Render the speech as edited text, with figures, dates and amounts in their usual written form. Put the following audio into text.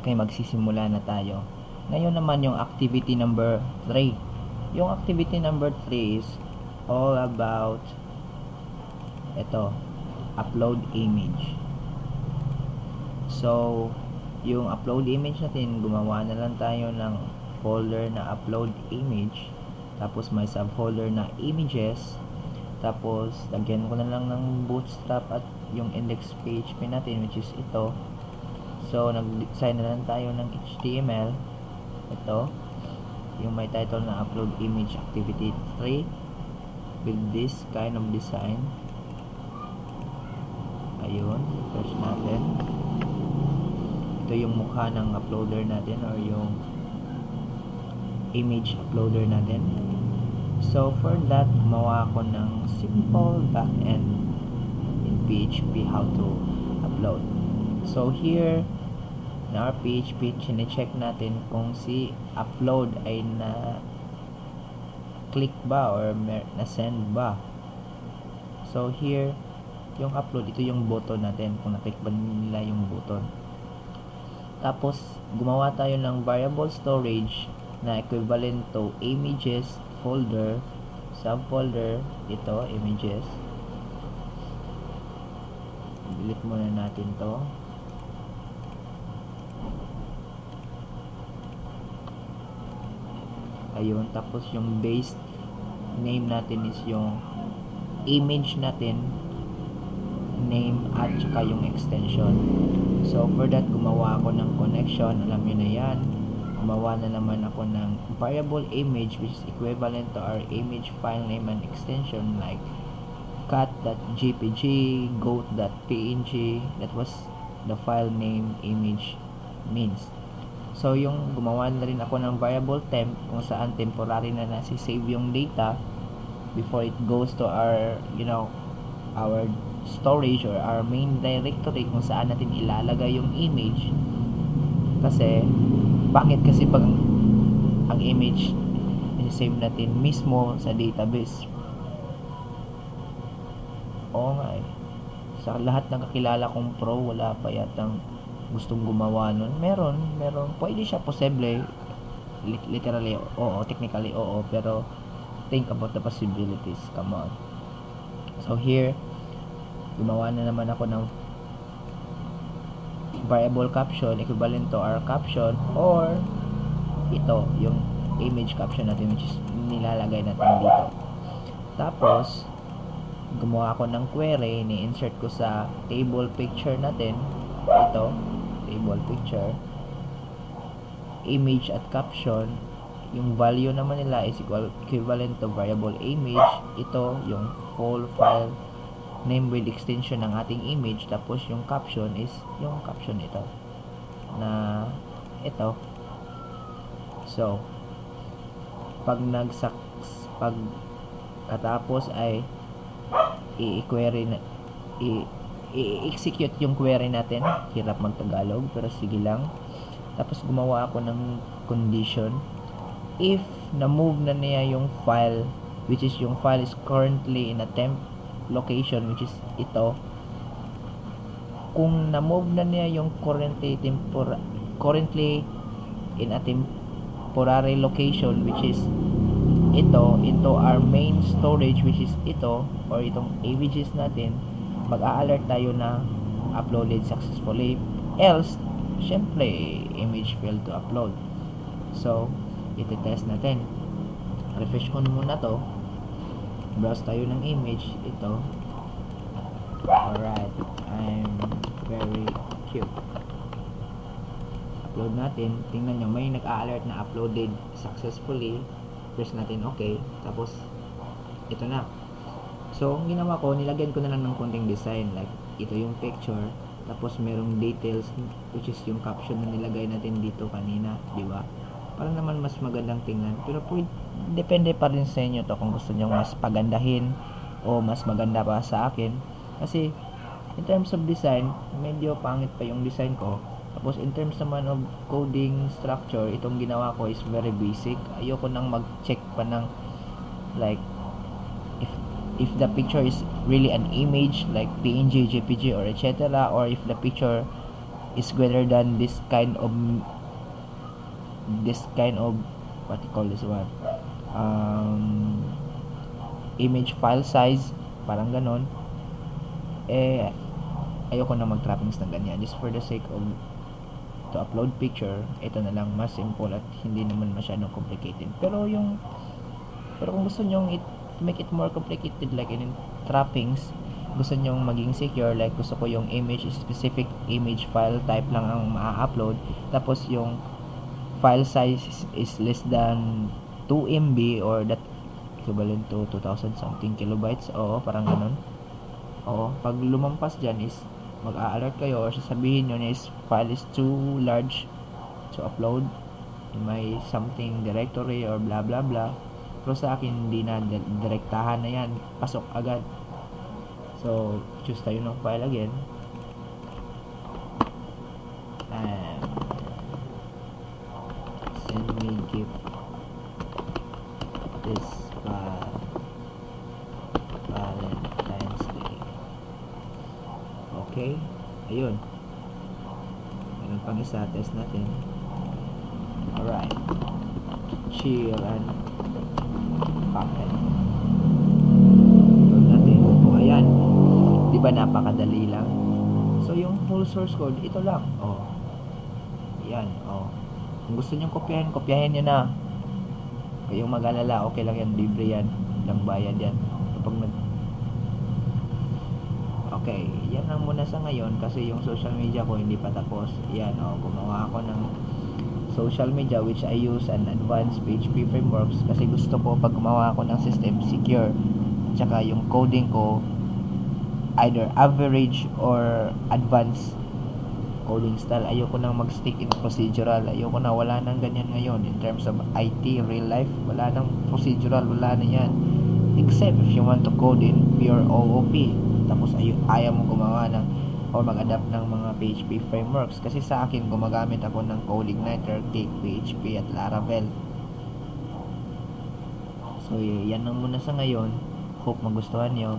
Okay, magsisimula na tayo. Ngayon naman yung activity number 3. Yung activity number 3 is all about ito, upload image. So, yung upload image natin, gumawa na lang tayo ng folder na upload image. Tapos may subfolder na images. Tapos, lagyan ko na lang ng bootstrap at yung index PHP natin, which is ito. So, nag-design na lang tayo ng HTML. Ito, yung may title na upload image activity 3 with this kind of design. Ayun, search natin. Ito yung mukha ng uploader natin or yung image uploader natin. So, for that, gumawa ako ng simple backend in PHP how to upload. So, here, na our PHP, chine-check natin kung si upload ay na-click ba or na-send ba. So, here, yung upload, ito yung button natin, kung na-click ba nila yung button. Tapos, gumawa tayo ng variable storage na equivalent to images folder, subfolder, ito, images. Delete muna natin to. Ayun, tapos yung base name natin is yung image natin, name at saka yung extension. So, for that, gumawa ako ng connection. Alam nyo na yan. Gumawa na naman ako ng variable image which is equivalent to our image file name and extension like cat.jpg, goat.png. That was the file name image means. So, yung gumawa na rin ako ng variable temp kung saan temporary na nasi-save yung data before it goes to our, our storage or our main directory kung saan natin ilalagay yung image. Kasi, bakit kasi pag ang image i-save natin mismo sa database? Oo nga eh. Sa lahat ng kakilala kong pro, wala pa yatang gustong gumawa nun. Meron, pwede siya posible, literally oo, technically oo, pero think about the possibilities, come on. So here, gumawa na naman ako ng variable caption equivalent to our caption or ito, yung image caption natin which is nilalagay natin dito. Tapos, gumawa ako ng query, ni-insert ko sa table picture natin, ito, table picture, image at caption, yung value naman nila is equivalent to variable image, ito yung full file name with extension ng ating image, tapos yung caption is yung caption ito na ito. So, pag katapos ay i-query na i-execute yung query natin. Hirap magtagalog pero sige lang. Tapos gumawa ako ng condition if na-move na niya yung file, which is yung file is currently in a temp location, which is ito. Kung na-move na niya yung currently in a temporary location, which is ito, into our main storage, which is ito or itong images natin, mag-a-alert tayo na uploaded successfully. Else, syempre, image failed to upload. So, iti-test natin. Refresh ko muna to. Browse tayo ng image. Ito. Alright. I'm very cute. Upload natin. Tingnan nyo, may nag-a-alert na uploaded successfully. Press natin okay. Tapos, ito na. So, ang ginawa ko, nilagyan ko na lang ng konting design. Like, ito yung picture. Tapos, merong details, which is yung caption na nilagay natin dito kanina. Diba? Para naman mas magandang tingnan. Pero, depende pa rin sa inyo to kung gusto nyo mas pagandahin o mas maganda pa sa akin. Kasi, in terms of design, medyo pangit pa yung design ko. Tapos, in terms naman of coding structure, itong ginawa ko is very basic. Ayoko nang mag-check pa ng, like, if the picture is really an image like PNG, JPG or etc., or if the picture is greater than this kind of what you call this one, image file size, parang ganon, ayoko na mag-trappings ng ganyan. Just for the sake of to upload picture, ito na lang, mas simple at hindi naman masyadong complicated. Pero kung gusto nyo make it more complicated, like in trappings, gusto nyo maging secure, like gusto ko yung specific image file type lang ang ma-upload, tapos yung file size is less than 2 MB or that equivalent to 2000 something kilobytes, parang ganun. Pag lumampas dyan is mag-a-alert kayo or sasabihin nyo na file is too large to upload in my something directory or blah blah blah. Pero sa akin hindi na direktahan na yan, pasok agad. So choose tayo ng file again, and send me gift this Valentine's Day. Okay, ayun, meron pang isa, test natin. Alright, chill and packet natin. Ayan, diba napakadali lang. So yung full source code, ito lang. Ayan, kung gusto nyo kopyahin nyo na. Kayong mag-alala, okay lang yan, libre yan, lang bayad yan. Kapag okay, yan lang muna sa ngayon kasi yung social media ko hindi pa tapos. Yan, gumawa ako ng social media which I use an advanced PHP frameworks kasi gusto ko pag gumawa ako ng system secure. Tsaka yung coding ko either average or advanced coding style. Ayoko nang mag-stick in procedural. Ayoko na, wala nang ganyan ngayon in terms of IT, real life. Wala nang procedural, wala na yan. Except if you want to code in pure OOP. Tapos ayaw mo gumawa ng or mag-adapt ng mga PHP frameworks. Kasi sa akin, gumagamit ako ng CodeIgniter, Cake PHP at Laravel. So, yan lang muna sa ngayon. Hope magustuhan nyo.